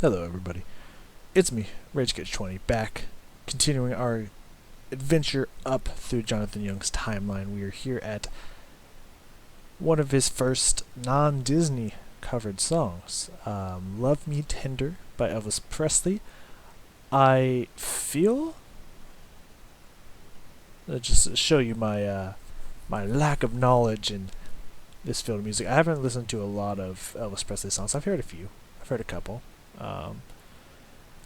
Hello, everybody. It's me, RageCage20, back, continuing our adventure up through Jonathan Young's timeline. We are here at one of his first non-Disney covered songs, "Love Me Tender" by Elvis Presley. I feel, just to show you my lack of knowledge in this field of music, I haven't listened to a lot of Elvis Presley songs. I've heard a few. I've heard a couple.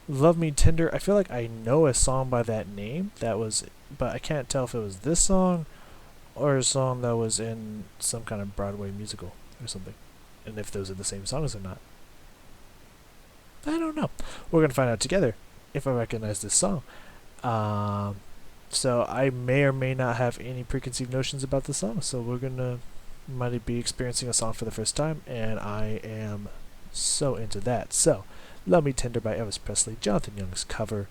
Love Me Tender, I feel like I know a song by that name, but I can't tell if it was this song or a song that was in some kind of Broadway musical or something, and if those are the same songs or not. I don't know. We're going to find out together if I recognize this song. So I may or may not have any preconceived notions about the song, so we're going to might be experiencing a song for the first time, and I am so into that. So, "Love Me Tender" by Elvis Presley, Jonathan Young's cover.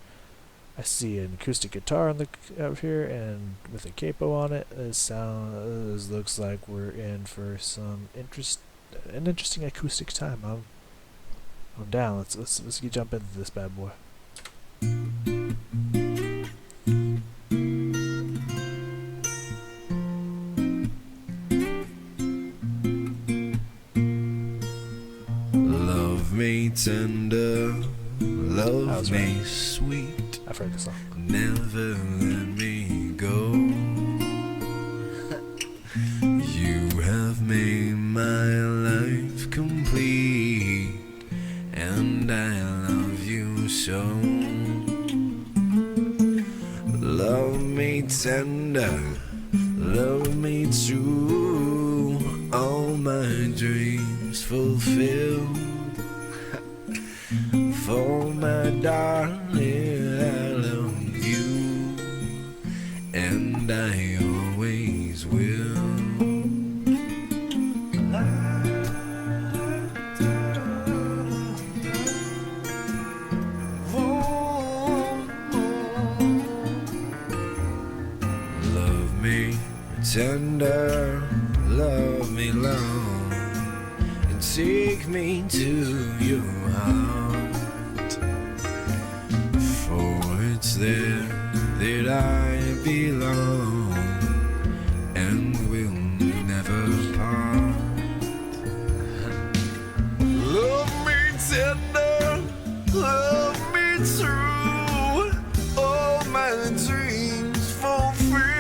I see an acoustic guitar on the up here, and with a capo on it. This looks like we're in for an interesting acoustic time. I'm down. Let's get jump into this bad boy. Love me tender, love me right. sweet, I've heard this song. never let me go. You have made my life complete, and I love you so. Love me tender, love me true, all my dreams fulfilled. For my darling, I love you, and I always will. Love me tender, love me long, and take me to your heart, for it's there that I belong, and will never part. Love me tender, love me true, all my dreams fulfilled.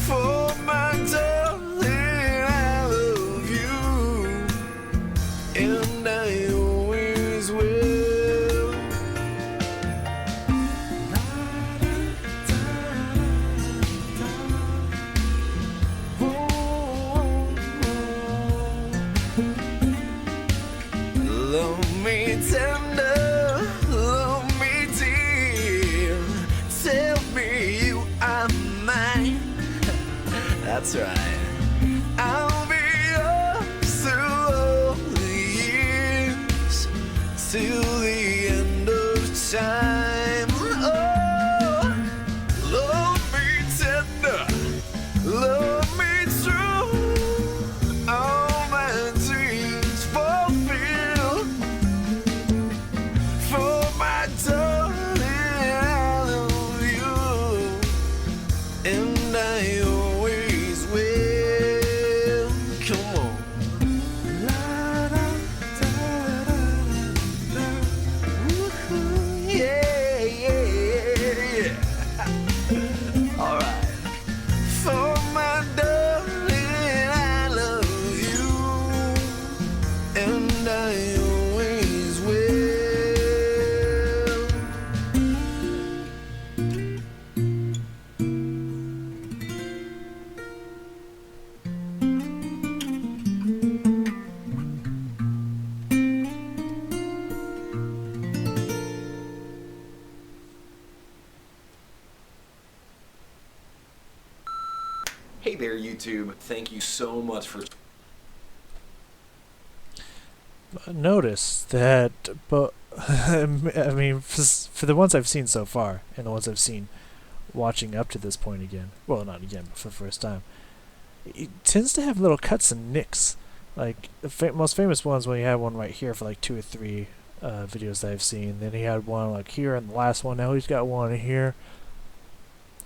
For my darling, I love you, and I always will. Love me tender, love me dear, tell me you are mine. That's right. I'll be yours through all the years, till the end of time. Oh, love me tender, love me true, all my dreams fulfilled. For my darling, I love you, and I always will. Come on. Yeah, yeah, yeah. All right. For my darling, I love you, and I always will. Hey there, YouTube. Thank you so much for Notice that, but I mean, for the ones I've seen so far, and the ones I've seen watching up to this point again, well, not again, but for the first time, it tends to have little cuts and nicks Like the most famous ones when he had one right here for like 2 or 3 videos that I've seen. Then he had one like here in the last one. Now he's got one here.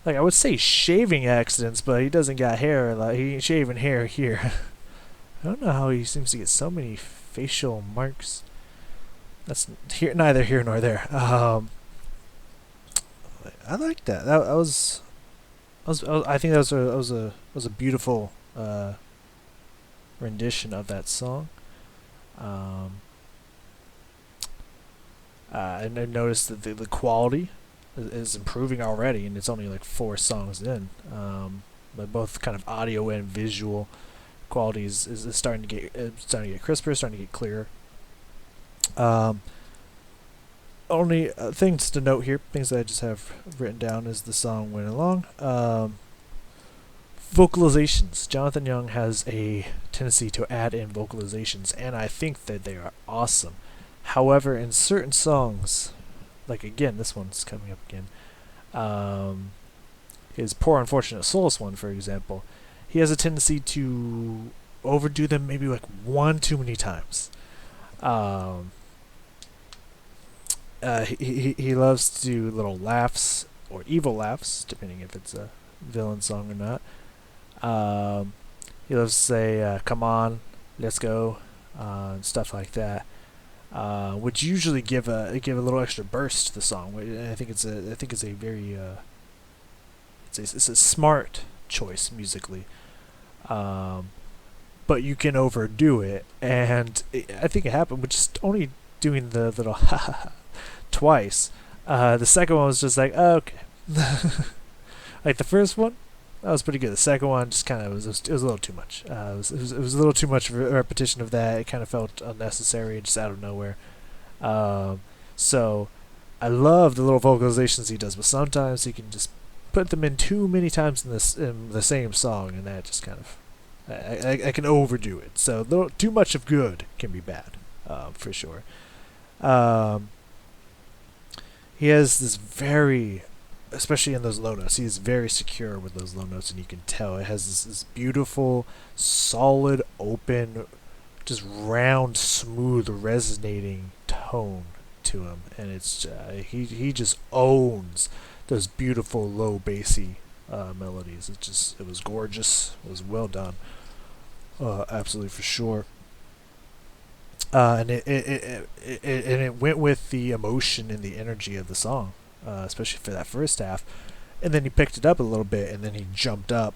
Like I would say shaving accidents, but he doesn't got hair. Like he ain't shaving hair here. I don't know how he seems to get so many facial marks. That's here, neither here nor there. I like that. I think that was a beautiful rendition of that song. And I noticed that the quality is improving already, and it's only like 4 songs in. But both kind of audio and visual quality is starting to get crisper, starting to get clearer. Only things to note here, things that I just have written down as the song went along. Vocalizations. Jonathan Young has a tendency to add in vocalizations, and I think that they are awesome. However, in certain songs, like again, this one's coming up again, his Poor Unfortunate Souls one, for example, he has a tendency to overdo them maybe like one too many times. He loves to do little laughs or evil laughs, depending if it's a villain song or not. He loves to say, "Come on, let's go," and stuff like that, which usually give a little extra burst to the song. And I think it's a very it's a smart choice musically. But you can overdo it, and I think it happened with just only doing the little twice. The second one was just like, oh, okay. Like the first one, that was pretty good. The second one just kind of was a little too much. It was a little too much repetition of that. It kind of felt unnecessary, just out of nowhere. So I love the little vocalizations he does, but sometimes he can just put them in too many times in the same song, and that just kind of I can overdo it. So too much of good can be bad, for sure. He has this very, especially in those low notes, he is very secure with those low notes, and you can tell it has this beautiful, solid, open, just round, smooth, resonating tone to him, and it's he just owns those beautiful low bassy melodies. It was gorgeous. It was well done, absolutely for sure. And it went with the emotion and the energy of the song, especially for that first half. And then he picked it up a little bit, and then he jumped up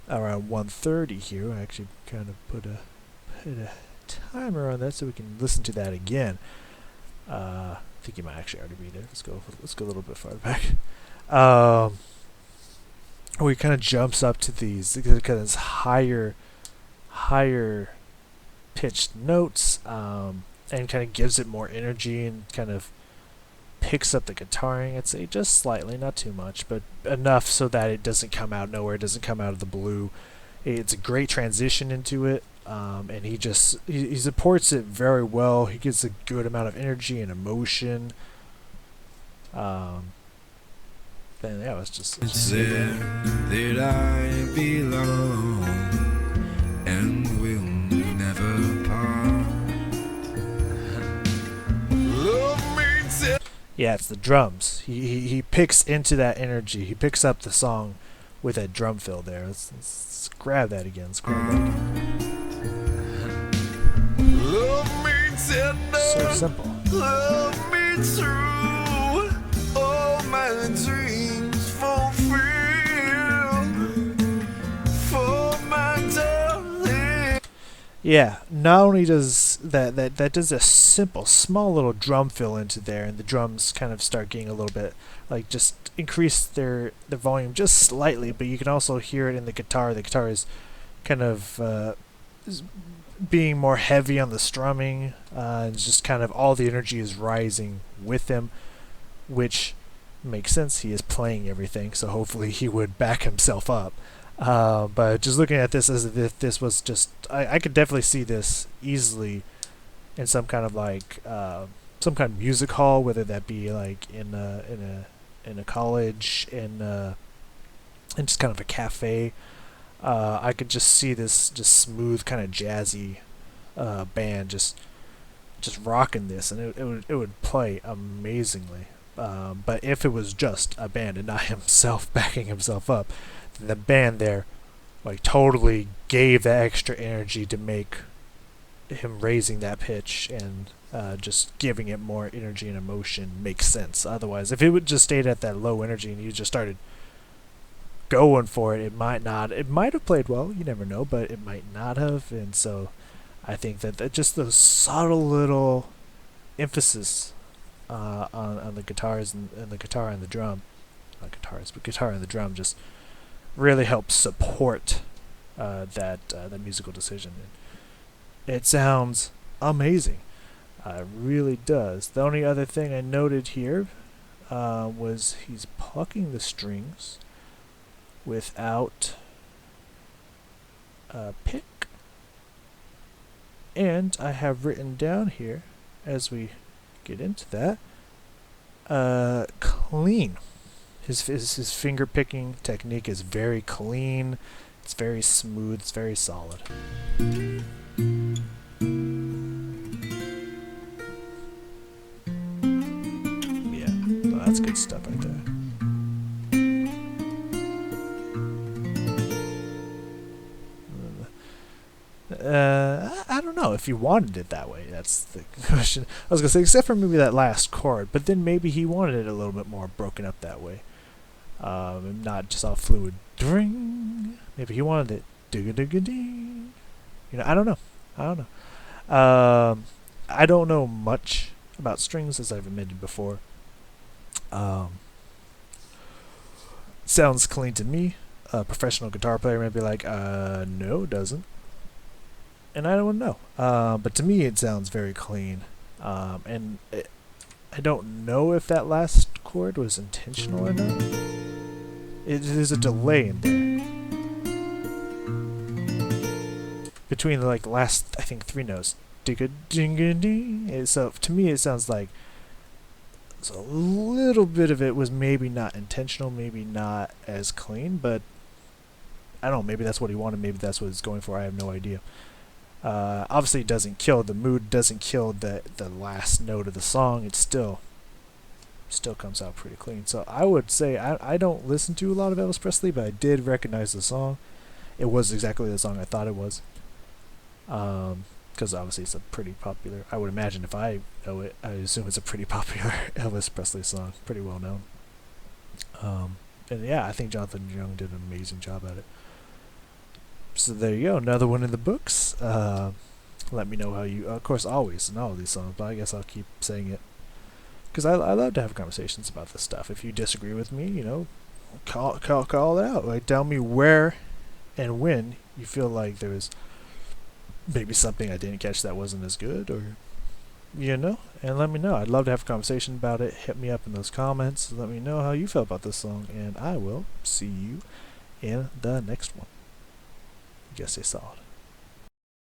around 1:30 here. I actually kind of put a timer on that so we can listen to that again. I think he might actually already be there. Let's go a little bit farther back. Where he kind of jumps up to these kind of higher pitched notes, and kind of gives it more energy and kind of picks up the guitaring, I'd say, just slightly, not too much, but enough so that it doesn't come out nowhere, it doesn't come out of the blue. It's a great transition into it, and he supports it very well. He gives a good amount of energy and emotion. Then yeah, it's just Said that I belong and will never part. Love me till yeah, it's the drums. He picks into that energy. He picks up the song with that drum fill there. Let's grab that again. Let's grab that again. love me tender, So simple. love me true, all my dreams fulfilled for my darling. Yeah, not only does that does a simple, small little drum fill into there, and the drums kind of start getting a little bit, like, just increase the volume just slightly, but you can also hear it in the guitar. The guitar is kind of is being more heavy on the strumming, and it's just kind of all the energy is rising with him, which makes sense. He is playing everything, so hopefully he would back himself up. But just looking at this as if this was just, I could definitely see this easily in some kind of like some kind of music hall, whether that be like in a college, in just kind of a cafe. I could just see this just smooth, kind of jazzy band just rocking this, and it would play amazingly. But if it was just a band and not himself backing himself up, then the band there like totally gave that extra energy to make him raising that pitch and just giving it more energy and emotion makes sense. Otherwise, if it would just stayed at that low energy and you just started going for it, it might have played well, you never know, but it might not have. And so I think that just those subtle little emphasis on the guitars and the guitar and the drum, not guitars, but guitar and the drum just really helps support that musical decision. It sounds amazing. It really does. The only other thing I noted here was he's plucking the strings without a pick. And I have written down here, as we get into that, clean. His finger picking technique is very clean. It's very smooth. It's very solid. Yeah, well, that's good stuff right there. I don't know if he wanted it that way. That's the question. I was gonna say, except for maybe that last chord, but then maybe he wanted it a little bit more broken up that way, and not just all fluid. Dring. Maybe he wanted it. Ding. You know, I don't know. I don't know much about strings, as I've admitted before. Sounds clean to me. A professional guitar player may be like, no, it doesn't. And I don't know. But to me, it sounds very clean. And I don't know if that last chord was intentional or not. There's a delay in there between the last, I think, 3 notes. Ding-a-ding-a-ding. So to me, it sounds like a little bit of it was maybe not intentional, maybe not as clean, but I don't know. Maybe that's what he wanted. Maybe that's what he's going for. I have no idea. Obviously, it doesn't kill the mood. Doesn't kill the last note of the song. It still comes out pretty clean. So I would say I don't listen to a lot of Elvis Presley, but I did recognize the song. It was exactly the song I thought it was. Because obviously it's a pretty popular. I would imagine if I know it, I assume it's a pretty popular Elvis Presley song, pretty well known. And yeah, I think Jonathan Young did an amazing job at it. So there you go, another one in the books. Let me know how you, of course, always in all of these songs, but I guess I'll keep saying it because I love to have conversations about this stuff. If you disagree with me, you know, call it out. Like, tell me where and when you feel like there was maybe something I didn't catch that wasn't as good, or you know, and let me know. I'd love to have a conversation about it. Hit me up in those comments. Let me know how you felt about this song, and I will see you in the next one. You guys stay solid.